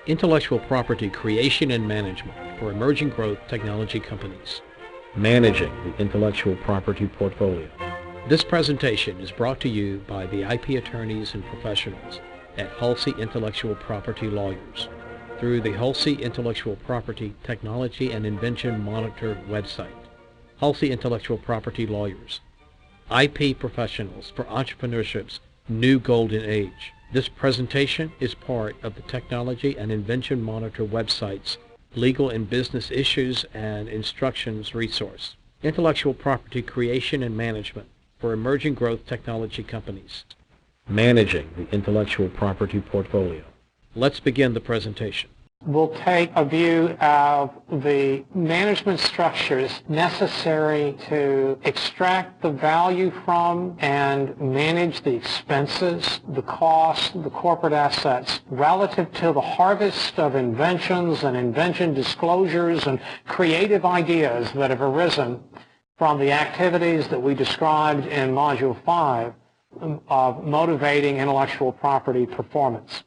Intellectual property creation and management for emerging growth technology companies. Managing the intellectual property portfolio. This presentation is brought to you by the IP attorneys and professionals at Halsey Intellectual Property Lawyers through the Halsey Intellectual Property Technology and Invention Monitor website. Halsey Intellectual Property Lawyers, IP professionals for entrepreneurship's new golden age. This presentation is part of the Technology and Invention Monitor website's Legal and Business Issues and Instructions resource. Intellectual property creation and management for emerging growth technology companies. Managing the intellectual property portfolio. Let's begin the presentation. We'll take a view of the management structures necessary to extract the value from and manage the expenses, the costs, the corporate assets relative to the harvest of inventions and invention disclosures and creative ideas that have arisen from the activities that we described in Module 5 of motivating intellectual property performance.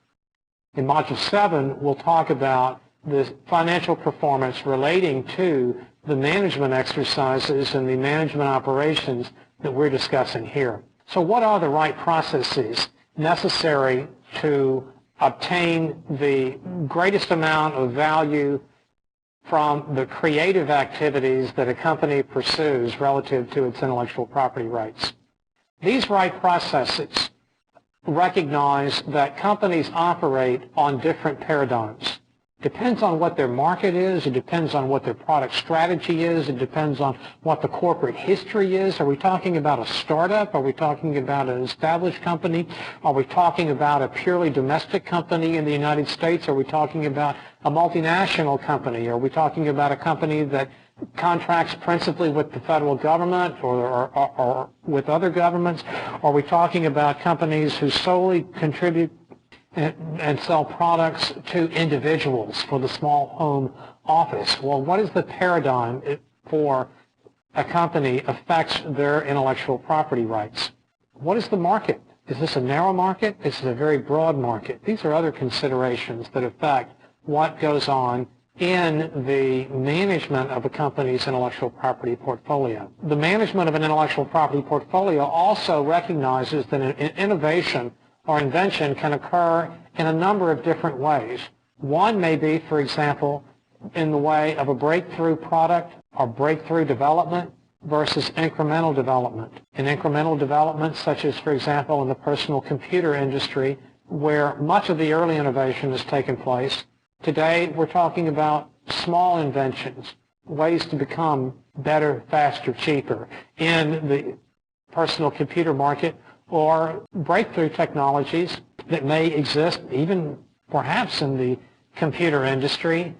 In Module 7, we'll talk about the financial performance relating to the management exercises and the management operations that we're discussing here. So what are the right processes necessary to obtain the greatest amount of value from the creative activities that a company pursues relative to its intellectual property rights? These right processes recognize that companies operate on different paradigms. Depends on what their market is, it depends on what their product strategy is, it depends on what the corporate history is. Are we talking about a startup? Are we talking about an established company? Are we talking about a purely domestic company in the United States? Are we talking about a multinational company? Are we talking about a company that contracts principally with the federal government or with other governments? Are we talking about companies who solely contribute and sell products to individuals for the small home office? Well, what is the paradigm for a company affects their intellectual property rights? What is the market? Is this a narrow market? Is this a very broad market? These are other considerations that affect what goes on in the management of a company's intellectual property portfolio. The management of an intellectual property portfolio also recognizes that an innovation or invention can occur in a number of different ways. One may be, for example, in the way of a breakthrough product or breakthrough development versus incremental development. In incremental development, such as, for example, in the personal computer industry, where much of the early innovation has taken place, today we're talking about small inventions, ways to become better, faster, cheaper. In the personal computer market, or breakthrough technologies that may exist even perhaps in the computer industry.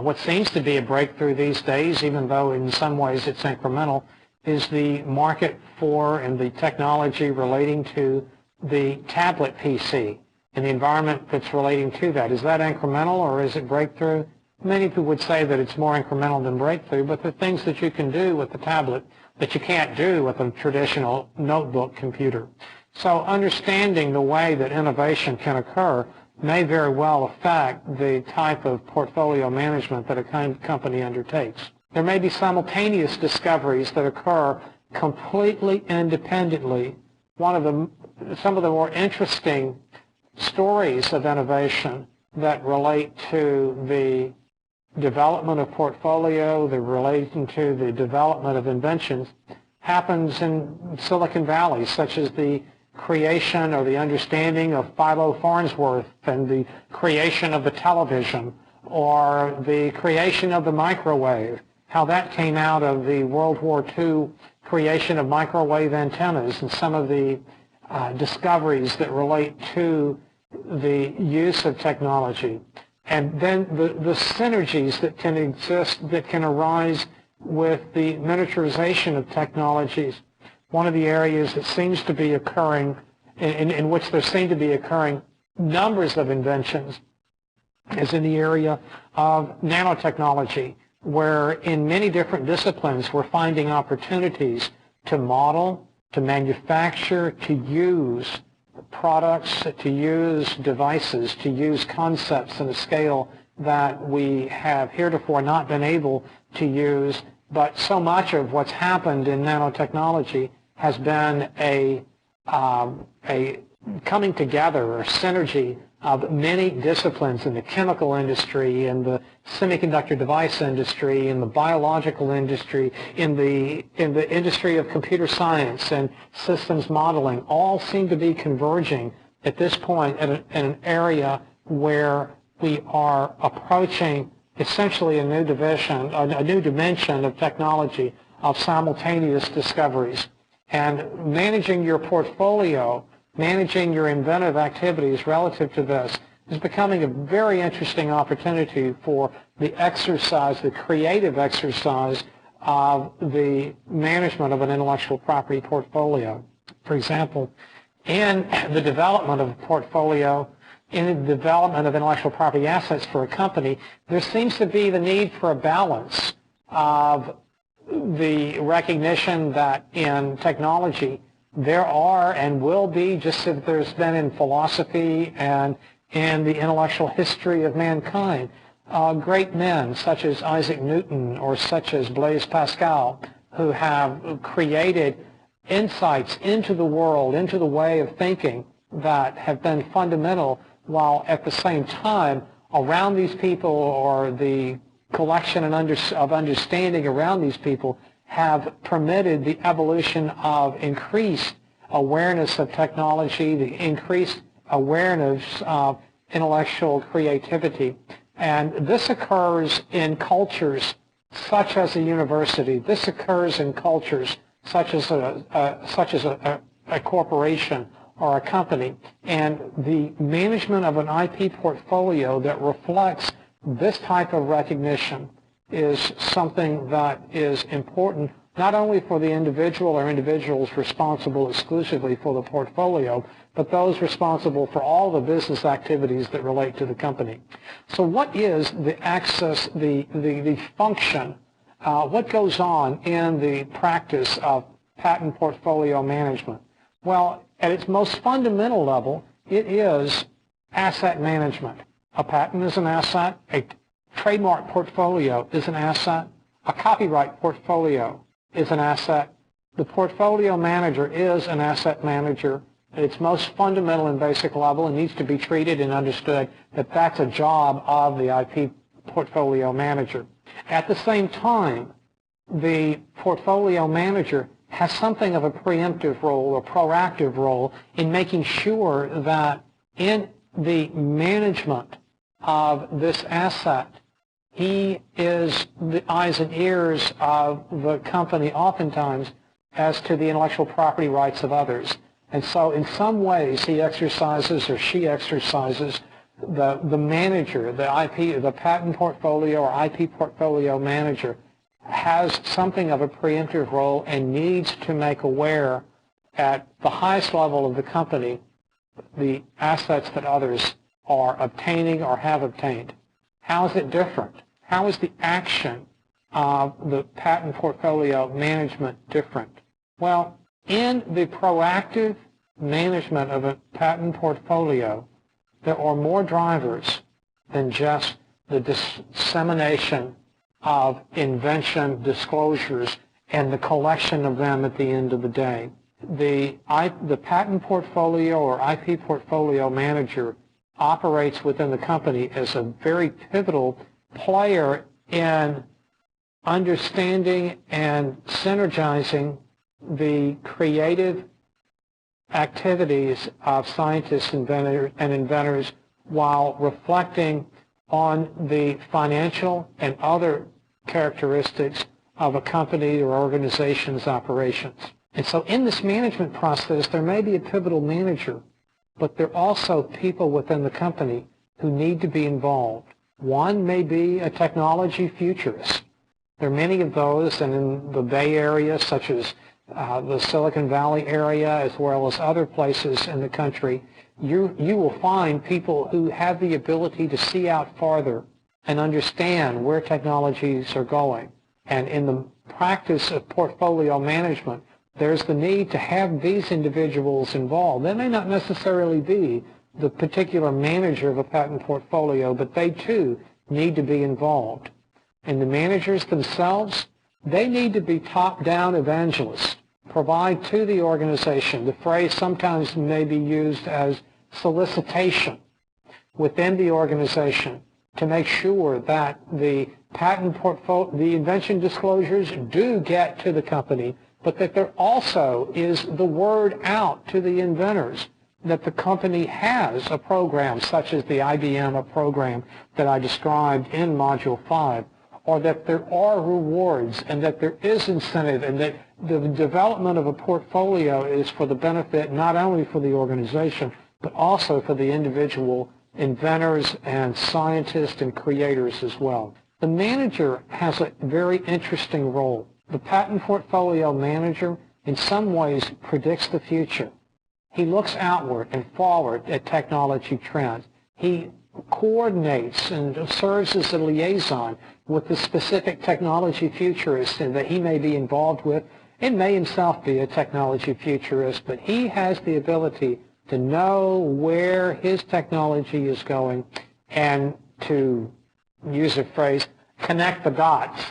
What seems to be a breakthrough these days, even though in some ways it's incremental, is the market for and the technology relating to the tablet PC and the environment that's relating to that. Is that incremental or is it breakthrough? Many people would say that it's more incremental than breakthrough, but there are things that you can do with the tablet that you can't do with a traditional notebook computer. So understanding the way that innovation can occur may very well affect the type of portfolio management that a company undertakes. There may be simultaneous discoveries that occur completely independently. Some of the more interesting stories of innovation that relate to the development of portfolio, the relating to the development of inventions, happens in Silicon Valley, such as the creation or the understanding of Philo Farnsworth and the creation of the television, or the creation of the microwave, how that came out of the World War II creation of microwave antennas, and some of the discoveries that relate to the use of technology. And then the synergies that can exist, that can arise with the miniaturization of technologies. One of the areas that seems to be occurring, in which there seem to be occurring numbers of inventions, is in the area of nanotechnology, where in many different disciplines we're finding opportunities to model, to manufacture, to use products, to use devices, to use concepts in a scale that we have heretofore not been able to use. But so much of what's happened in nanotechnology has been a coming together or synergy of many disciplines in the chemical industry, in the semiconductor device industry, in the biological industry, in the industry of computer science and systems modeling, all seem to be converging at this point in an area where we are approaching essentially a new dimension of technology, of simultaneous discoveries. And managing your portfolio, managing your inventive activities relative to this is becoming a very interesting opportunity for the exercise, the creative exercise of the management of an intellectual property portfolio. For example, in the development of a portfolio, in the development of intellectual property assets for a company, there seems to be the need for a balance of the recognition that in technology there are and will be, just as there's been in philosophy and in the intellectual history of mankind, great men such as Isaac Newton or such as Blaise Pascal, who have created insights into the world, into the way of thinking that have been fundamental, while at the same time around these people, or the collection of understanding around these people, have permitted the evolution of increased awareness of technology, the increased awareness of intellectual creativity. And this occurs in cultures such as a university. This occurs in cultures such as a corporation or a company. And the management of an IP portfolio that reflects this type of recognition is something that is important, not only for the individual or individuals responsible exclusively for the portfolio, but those responsible for all the business activities that relate to the company. So what is the access, the function, what goes on in the practice of patent portfolio management? Well, at its most fundamental level, it is asset management. A patent is an asset. A trademark portfolio is an asset. A copyright portfolio is an asset. The portfolio manager is an asset manager. At its most fundamental and basic level, it needs to be treated and understood that that's a job of the IP portfolio manager. At the same time, the portfolio manager has something of a preemptive role or proactive role in making sure that in the management of this asset, he is the eyes and ears of the company oftentimes as to the intellectual property rights of others. And so in some ways he exercises, or she exercises, the manager, the patent portfolio or IP portfolio manager has something of a preemptive role and needs to make aware at the highest level of the company the assets that others are obtaining or have obtained. How is it different? How is the action of the patent portfolio management different? Well, in the proactive management of a patent portfolio, there are more drivers than just the dissemination of invention disclosures and the collection of them at the end of the day. The patent portfolio or IP portfolio manager operates within the company as a very pivotal player in understanding and synergizing the creative activities of scientists and inventors while reflecting on the financial and other characteristics of a company or organization's operations. And so in this management process, there may be a pivotal manager, but there are also people within the company who need to be involved. One may be a technology futurist. There are many of those, and in the Bay Area, such as the Silicon Valley area, as well as other places in the country, you will find people who have the ability to see out farther and understand where technologies are going. And in the practice of portfolio management, there's the need to have these individuals involved. They may not necessarily be the particular manager of a patent portfolio, but they too need to be involved. And the managers themselves, they need to be top-down evangelists, provide to the organization. The phrase sometimes may be used as solicitation within the organization to make sure that the patent portfolio, the invention disclosures do get to the company, but that there also is the word out to the inventors that the company has a program such as the IBM program that I described in Module 5, or that there are rewards and that there is incentive and that the development of a portfolio is for the benefit not only for the organization but also for the individual inventors and scientists and creators as well. The manager has a very interesting role. The patent portfolio manager in some ways predicts the future. He looks outward and forward at technology trends. He coordinates and serves as a liaison with the specific technology futurists that he may be involved with. It may himself be a technology futurist, but he has the ability to know where his technology is going and to use a phrase, connect the dots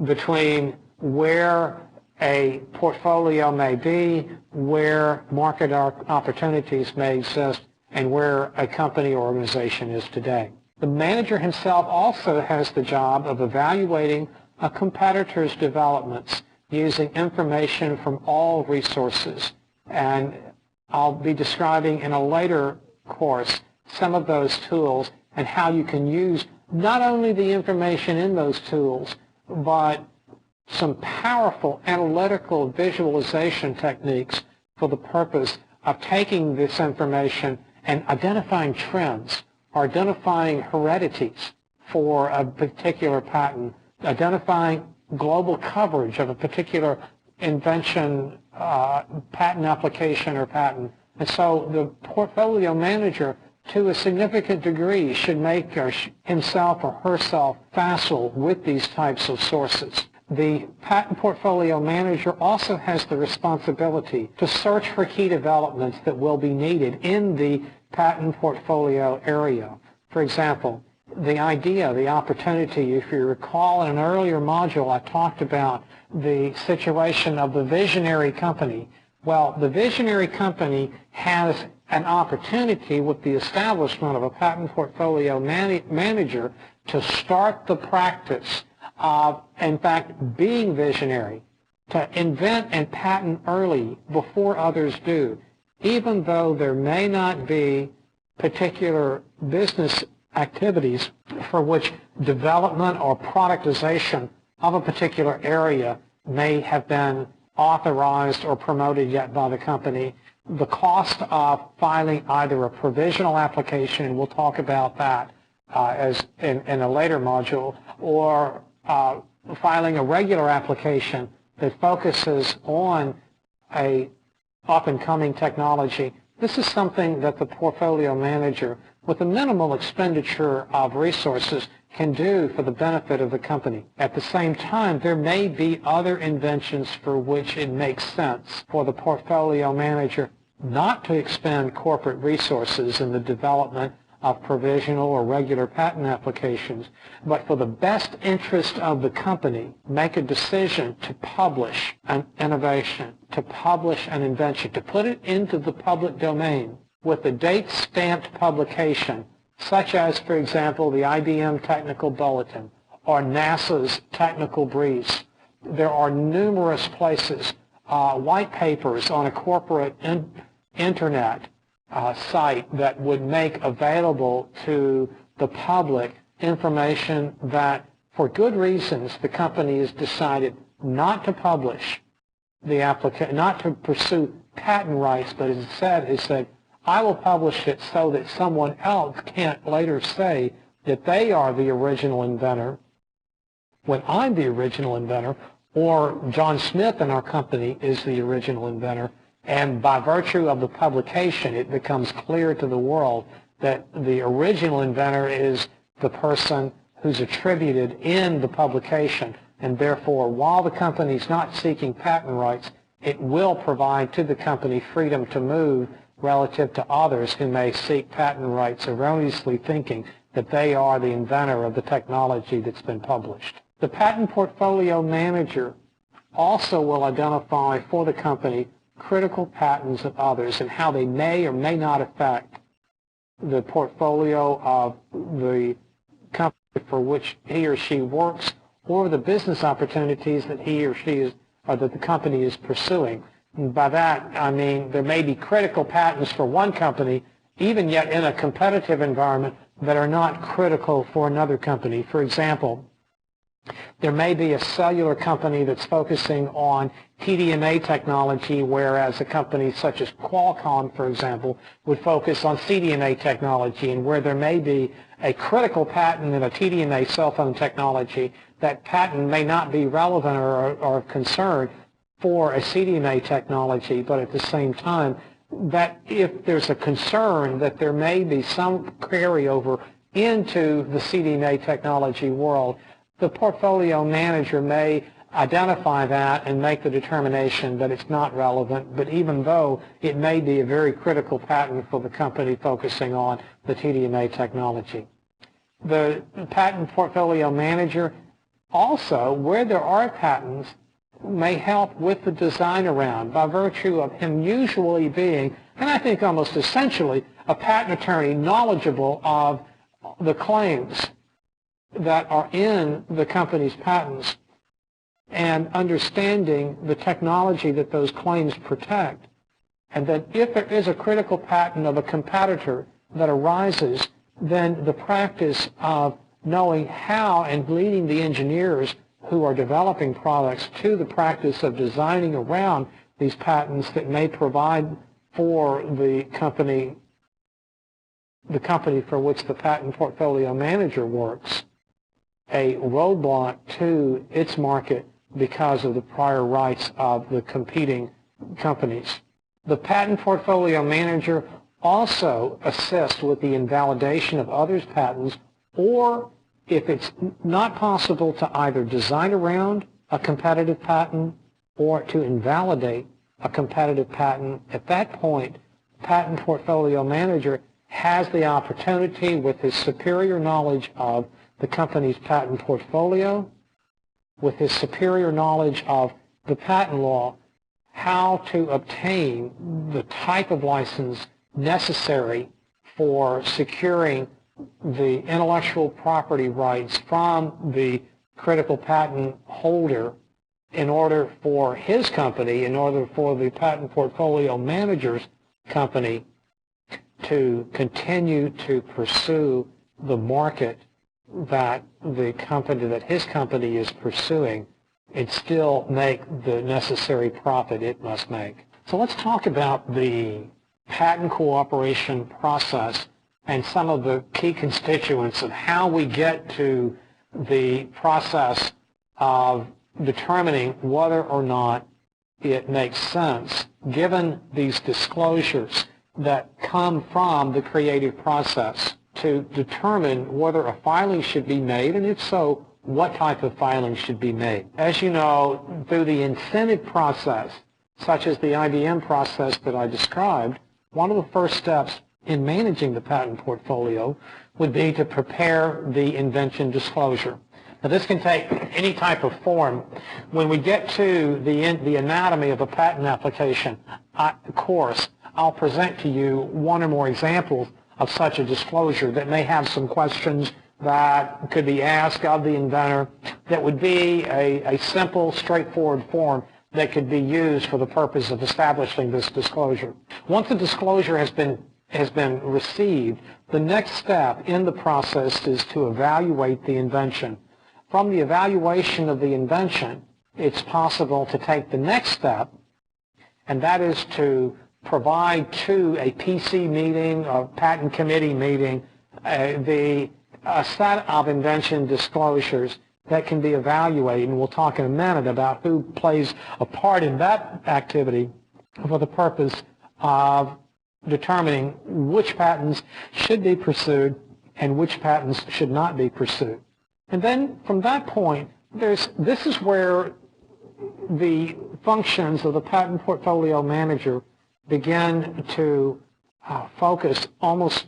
between where a portfolio may be, where market opportunities may exist, and where a company or organization is today. The manager himself also has the job of evaluating a competitor's developments using information from all resources. And I'll be describing in a later course some of those tools and how you can use not only the information in those tools, but some powerful analytical visualization techniques for the purpose of taking this information and identifying trends, or identifying heredities for a particular patent, identifying global coverage of a particular invention, patent application or patent. And so the portfolio manager, to a significant degree, should make himself or herself facile with these types of sources. The patent portfolio manager also has the responsibility to search for key developments that will be needed in the patent portfolio area. For example, the idea, the opportunity, if you recall in an earlier module I talked about the situation of the visionary company. Well, the visionary company has an opportunity with the establishment of a patent portfolio manager to start the practice of, in fact, being visionary, to invent and patent early before others do, even though there may not be particular business activities for which development or productization of a particular area may have been authorized or promoted yet by the company. The cost of filing either a provisional application, and we'll talk about that as in a later module, or filing a regular application that focuses on a up-and-coming technology. This is something that the portfolio manager, with a minimal expenditure of resources, can do for the benefit of the company. At the same time, there may be other inventions for which it makes sense for the portfolio manager not to expend corporate resources in the development of provisional or regular patent applications, but for the best interest of the company, make a decision to publish an innovation, to publish an invention, to put it into the public domain with a date-stamped publication, such as, for example, the IBM Technical Bulletin or NASA's Technical Briefs. There are numerous places, white papers on a corporate internet site that would make available to the public information that, for good reasons, the company has decided not to publish the application, not to pursue patent rights, but instead has said, I will publish it so that someone else can't later say that they are the original inventor when I'm the original inventor, or John Smith in our company is the original inventor. And by virtue of the publication, it becomes clear to the world that the original inventor is the person who's attributed in the publication. And therefore, while the company is not seeking patent rights, it will provide to the company freedom to move relative to others who may seek patent rights erroneously thinking that they are the inventor of the technology that's been published. The patent portfolio manager also will identify for the company critical patents of others and how they may or may not affect the portfolio of the company for which he or she works, or the business opportunities that he or she is, or that the company is pursuing. And by that, I mean there may be critical patents for one company, even yet in a competitive environment, that are not critical for another company. For example, there may be a cellular company that's focusing on TDMA technology, whereas a company such as Qualcomm, for example, would focus on CDMA technology, and where there may be a critical patent in a TDMA cell phone technology, that patent may not be relevant or of concern for a CDMA technology, but at the same time, that if there's a concern that there may be some carryover into the CDMA technology world, the portfolio manager may identify that and make the determination that it's not relevant, but even though it may be a very critical patent for the company focusing on the TDMA technology. The patent portfolio manager also, where there are patents, may help with the design around by virtue of him usually being, and I think almost essentially, a patent attorney knowledgeable of the claims that are in the company's patents and understanding the technology that those claims protect, and that if there is a critical patent of a competitor that arises, then the practice of knowing how and leading the engineers who are developing products to the practice of designing around these patents that may provide for the company for which the patent portfolio manager works, a roadblock to its market because of the prior rights of the competing companies. The patent portfolio manager also assists with the invalidation of others' patents, or if it's not possible to either design around a competitive patent or to invalidate a competitive patent, at that point, patent portfolio manager has the opportunity, with his superior knowledge of the company's patent portfolio, with his superior knowledge of the patent law, how to obtain the type of license necessary for securing the intellectual property rights from the critical patent holder in order for his company, in order for the patent portfolio manager's company to continue to pursue the market that his company is pursuing and still make the necessary profit it must make. So let's talk about the patent cooperation process and some of the key constituents of how we get to the process of determining whether or not it makes sense, given these disclosures that come from the creative process, to determine whether a filing should be made, and if so, what type of filing should be made. As you know, through the incentive process, such as the IBM process that I described, one of the first steps in managing the patent portfolio would be to prepare the invention disclosure. Now, this can take any type of form. When we get to the anatomy of a patent application course, I'll present to you one or more examples of such a disclosure that may have some questions that could be asked of the inventor that would be a simple, straightforward form that could be used for the purpose of establishing this disclosure. Once the disclosure has been received, the next step in the process is to evaluate the invention. From the evaluation of the invention, it's possible to take the next step, and that is to provide to a PC meeting, a patent committee meeting, a set of invention disclosures that can be evaluated, and we'll talk in a minute about who plays a part in that activity for the purpose of determining which patents should be pursued and which patents should not be pursued. And then from that point, this is where the functions of the patent portfolio manager begin to focus almost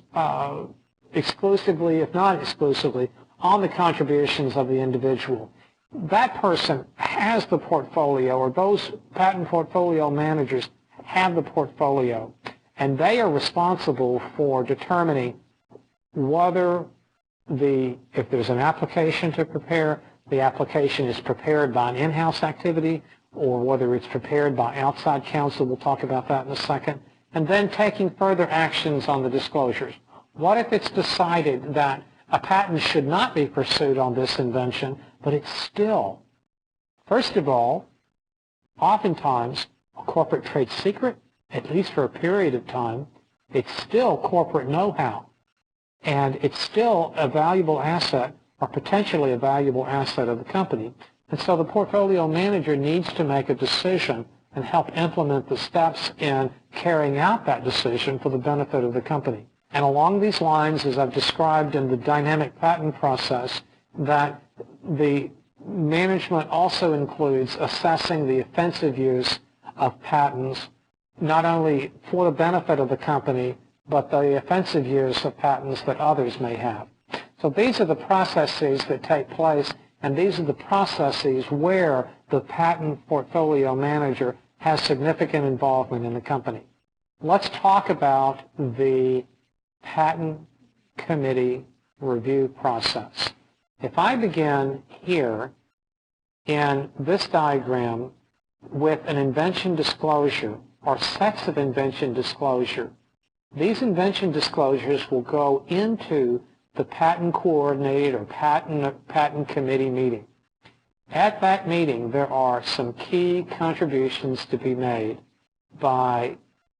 exclusively, if not exclusively, on the contributions of the individual. That person has the portfolio, or those patent portfolio managers have the portfolio, and they are responsible for determining whether if there's an application to prepare, the application is prepared by an in-house activity, or whether it's prepared by outside counsel. We'll talk about that in a second. And then taking further actions on the disclosures. What if it's decided that a patent should not be pursued on this invention, but it's still, first of all, oftentimes a corporate trade secret, at least for a period of time. It's still corporate know-how, and it's still a valuable asset, or potentially a valuable asset of the company. And so the portfolio manager needs to make a decision and help implement the steps in carrying out that decision for the benefit of the company. And along these lines, as I've described in the dynamic patent process, that the management also includes assessing the offensive use of patents, not only for the benefit of the company, but the offensive use of patents that others may have. So these are the processes that take place, and these are the processes where the patent portfolio manager has significant involvement in the company. Let's talk about the patent committee review process. If I begin here in this diagram with an invention disclosure or sets of invention disclosure, these invention disclosures will go into the patent coordinated or patent committee meeting. At that meeting, there are some key contributions to be made by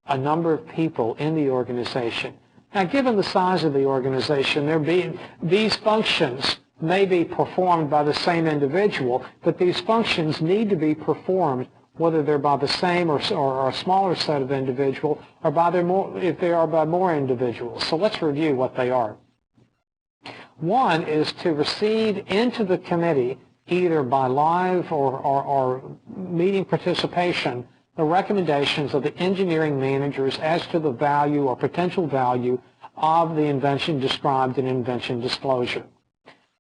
a number of people in the organization. Now, given the size of the organization, these functions may be performed by the same individual, but these functions need to be performed whether they're by the same or a smaller set of individuals, or if they are by more individuals. So let's review what they are. One is to receive into the committee, either by live or meeting participation, the recommendations of the engineering managers as to the value or potential value of the invention described in invention disclosure.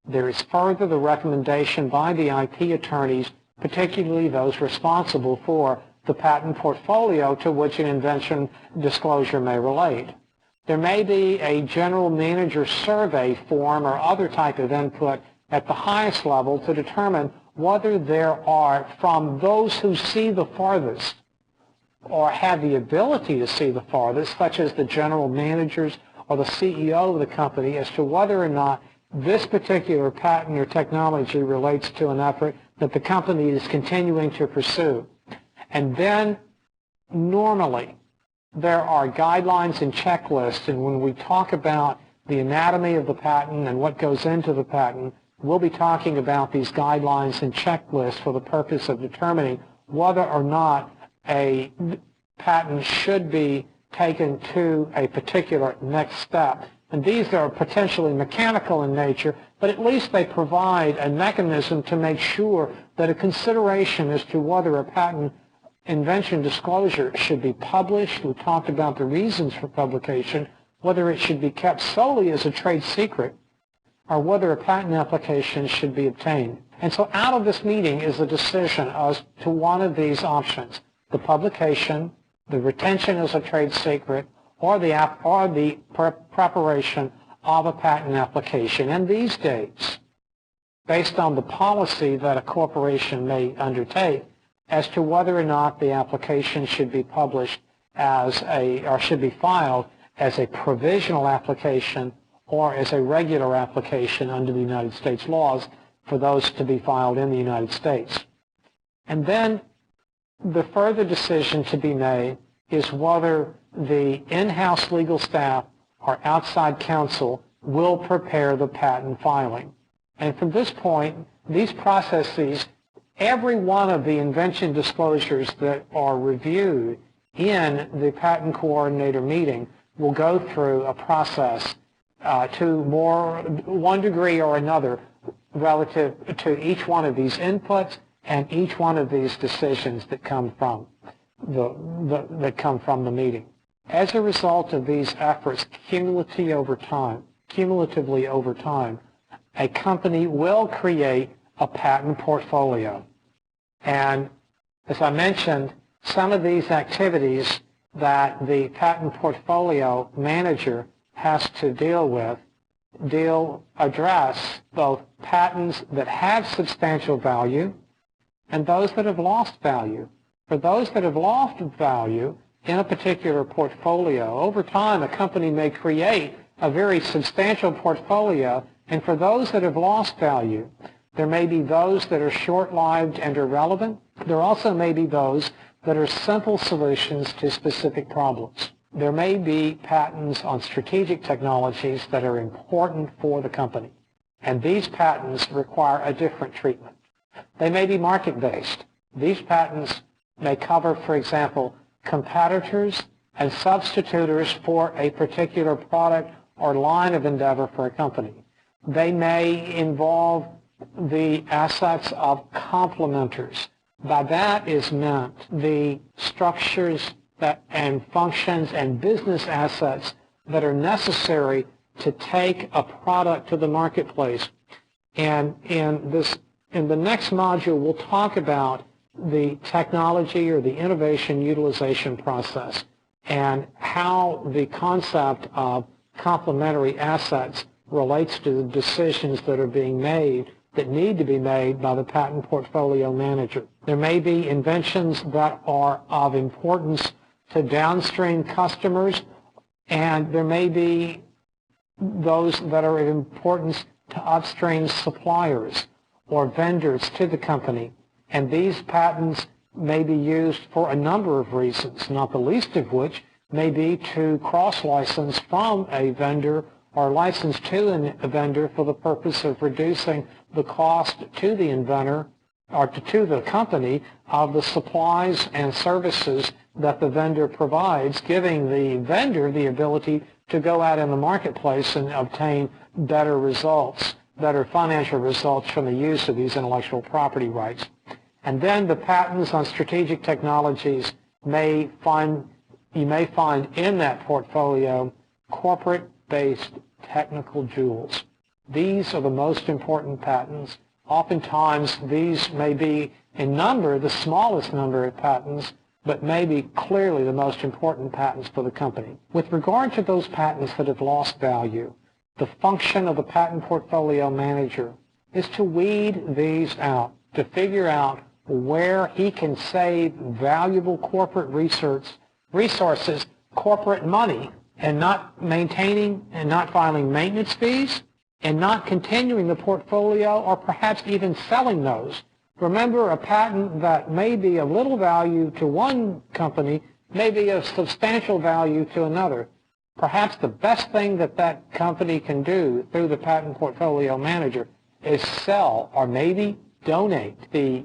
There is further the recommendation by the IP attorneys, particularly those responsible for the patent portfolio to which an invention disclosure may relate. There may be a general manager survey form or other type of input at the highest level to determine whether there are, from those who see the farthest or have the ability to see the farthest, such as the general managers or the CEO of the company, as to whether or not this particular patent or technology relates to an effort that the company is continuing to pursue. And then normally there are guidelines and checklists, and when we talk about the anatomy of the patent and what goes into the patent, we'll be talking about these guidelines and checklists for the purpose of determining whether or not a patent should be taken to a particular next step. And these are potentially mechanical in nature, but at least they provide a mechanism to make sure that a consideration as to whether a patent invention disclosure should be published. We talked about the reasons for publication, whether it should be kept solely as a trade secret, or whether a patent application should be obtained. And so out of this meeting is a decision as to one of these options: the publication, the retention as a trade secret, or the preparation of a patent application. And these days, based on the policy that a corporation may undertake as to whether or not the application should be published or should be filed as a provisional application or as a regular application under the United States laws for those to be filed in the United States. And then the further decision to be made is whether the in-house legal staff or outside counsel will prepare the patent filing. And from this point, these processes, every one of the invention disclosures that are reviewed in the patent coordinator meeting will go through a process to one degree or another relative to each one of these inputs and each one of these decisions that come from the meeting. As a result of these efforts, cumulatively over time, a company will create a patent portfolio. And as I mentioned, some of these activities that the patent portfolio manager has to deal with address both patents that have substantial value and those that have lost value. For those that have lost value in a particular portfolio, over time a company may create a very substantial portfolio, and for those that have lost value, there may be those that are short-lived and irrelevant. There also may be those that are simple solutions to specific problems. There may be patents on strategic technologies that are important for the company, and these patents require a different treatment. They may be market-based. These patents may cover, for example, competitors and substitutors for a particular product or line of endeavor for a company. They may involve the assets of complementers. By that is meant the structures and functions and business assets that are necessary to take a product to the marketplace. And in the next module, we'll talk about the technology or the innovation utilization process and how the concept of complementary assets relates to the decisions that are being made that need to be made by the patent portfolio manager. There may be inventions that are of importance to downstream customers, and there may be those that are of importance to upstream suppliers or vendors to the company. And these patents may be used for a number of reasons, not the least of which may be to cross-license from a vendor or license to a vendor for the purpose of reducing the cost to the inventor or to the company of the supplies and services that the vendor provides, giving the vendor the ability to go out in the marketplace and obtain better results, better financial results from the use of these intellectual property rights. And then the patents on strategic technologies you may find in that portfolio corporate-based technical jewels. These are the most important patents. Oftentimes these may be in number the smallest number of patents, but may be clearly the most important patents for the company. With regard to those patents that have lost value, the function of the patent portfolio manager is to weed these out, to figure out where he can save valuable corporate resources, corporate money, and not maintaining and not filing maintenance fees and not continuing the portfolio or perhaps even selling those. Remember, a patent that may be of little value to one company may be of substantial value to another. Perhaps the best thing that that company can do through the patent portfolio manager is sell or maybe donate the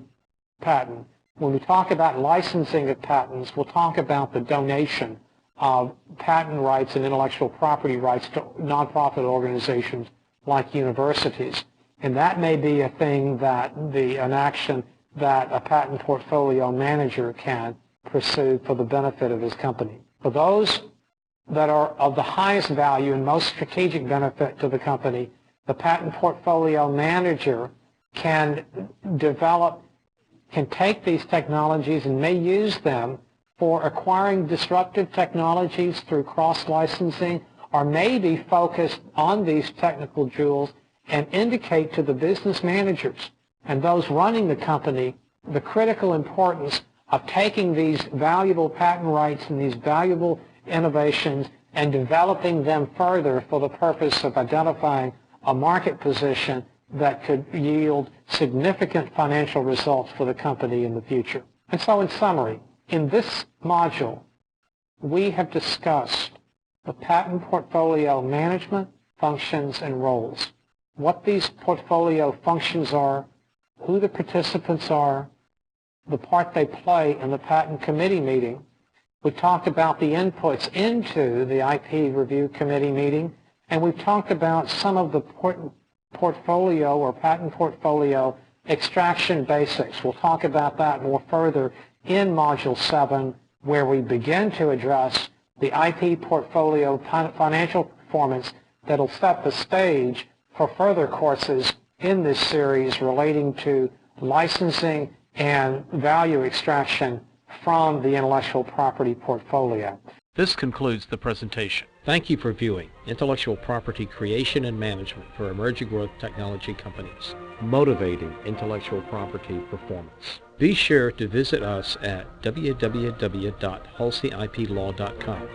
patent. When we talk about licensing of patents, we'll talk about the donation of patent rights and intellectual property rights to nonprofit organizations like universities. And that may be a thing that an action that a patent portfolio manager can pursue for the benefit of his company. For those that are of the highest value and most strategic benefit to the company, the patent portfolio manager can take these technologies and may use them for acquiring disruptive technologies through cross-licensing, or may be focused on these technical jewels and indicate to the business managers and those running the company the critical importance of taking these valuable patent rights and these valuable innovations and developing them further for the purpose of identifying a market position that could yield significant financial results for the company in the future. And so in summary, in this module, we have discussed the patent portfolio management, functions, and roles. What these portfolio functions are, who the participants are, the part they play in the patent committee meeting. We talked about the inputs into the IP review committee meeting, and we've talked about some of the portfolio or patent portfolio extraction basics. We'll talk about that more further in Module 7, where we begin to address the IP portfolio financial performance that'll set the stage for further courses in this series relating to licensing and value extraction from the intellectual property portfolio. This concludes the presentation. Thank you for viewing Intellectual Property Creation and Management for Emerging Growth Technology Companies, Motivating Intellectual Property Performance. Be sure to visit us at www.halseyIPlaw.com.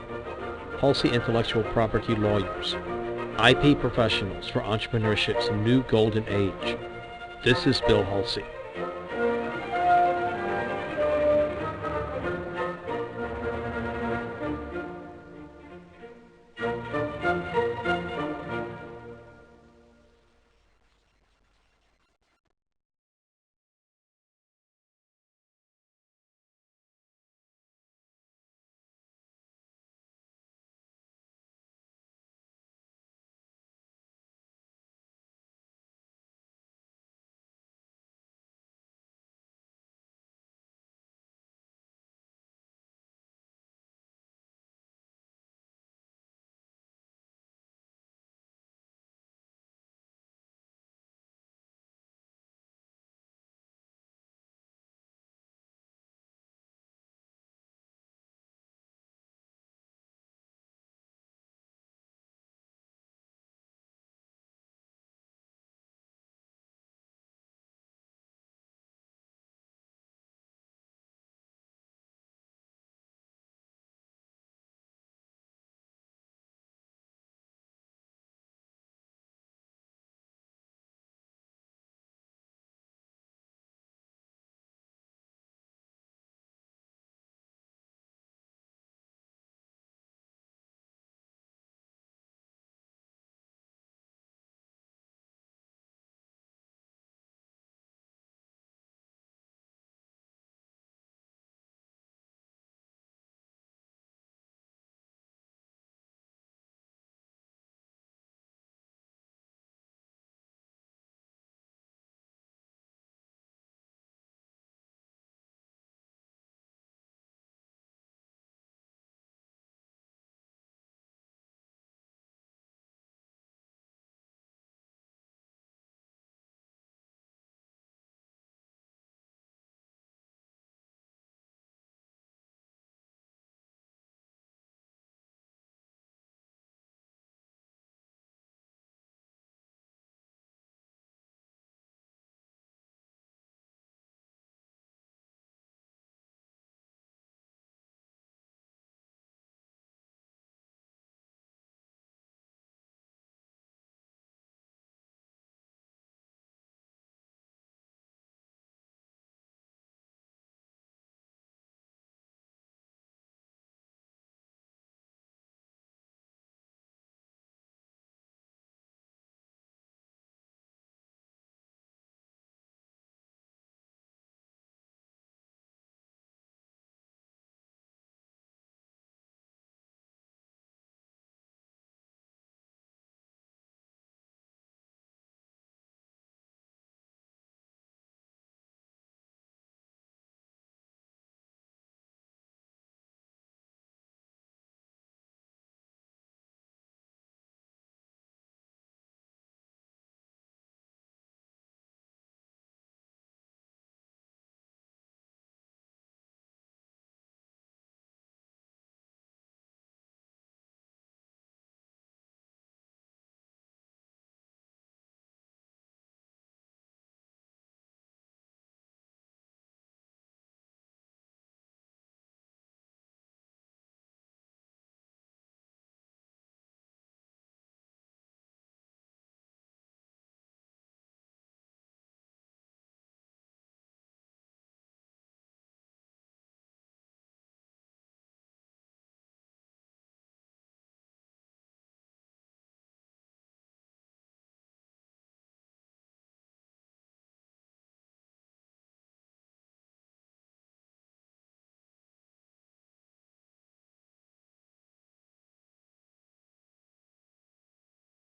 Halsey Intellectual Property Lawyers, IP professionals for entrepreneurship's new golden age. This is Bill Halsey.